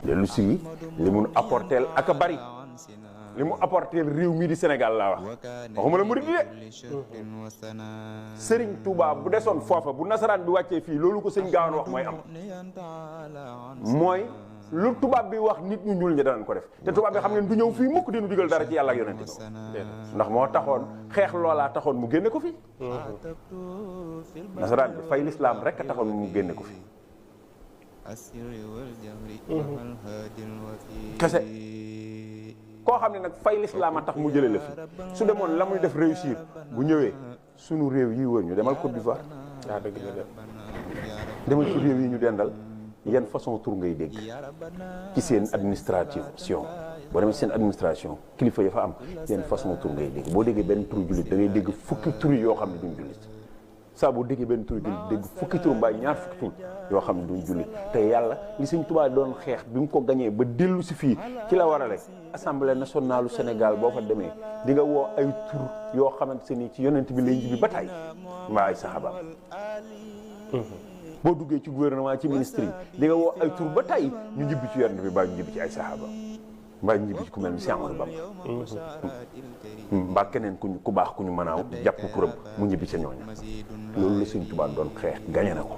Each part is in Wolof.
dellu si li mun apporteel ak a bari li mu apporteel réew mii di Sénégal laa wax waxuma la murid de Serigne Touba bu desoon foofa bu nasaraan bi wàccee fii loolu ko sëñ Gaawaan wax mooy am mooy lu tubaab bi wax nit ñu ñuul ñi danañ ko def te tubaab bi xam ngeen du ñëw fii mukk dinu digal dara ci yàlla ak yonent bi ndax moo taxoon xeex loolaa taxoon mu génne ko fi nasaraan bi fay lislaam rek a taxoon mu génne ko fi kese koo xam ne nag fay lislaam a tax mu jële la fi su demoon la muy def réussir bu ñëwee sunu réew yi wër ñu demal Côte d'Ivoire demal ci réew yi ñu dendal yan façon tur ngay dégg ci seen administration boo demee seen administration kilifa ya fa am yan façon tur ngay dégg boo déggee benn turu jullit da ngay dégg fukki tur yoo xam ne duñ jullit saa boo déggee benn turu jullit dégg fukki tur mbaa ñaar fukki tur yoo xam ne duñ jullit te yàlla li Sëñ Tuubaa doon xeex bi mu ko gañee ba dellu si fii ci la warale assemblée nationale du Sénégal boo fa demee di nga woo ay tur yoo xamante ni ci yonent bi lay njibi ba tey mbaa ay saxaabaam boo duggee ci gouvernement ci ministre yi di nga woo ay tur ba tey ñu njibbi ci yonent bi mbaa ñu njibbi ci ay saxaaba mbaa ñu njibbi ci ku mel ni Cheikh Amadou Bamba mbaa keneen ku baax ku ñu mën a jàpp turam mu njibbi ca ñooña loolu la Sëñ Tuubaa doon xeex gañe na ko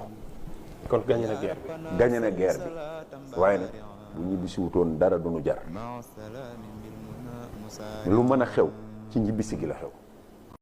kon gañe na guerre bi gañe na guerre bi waaye nag bu ñibbi si wutoon dara du nu jar lu mën a xew ci njibbi si gi la xew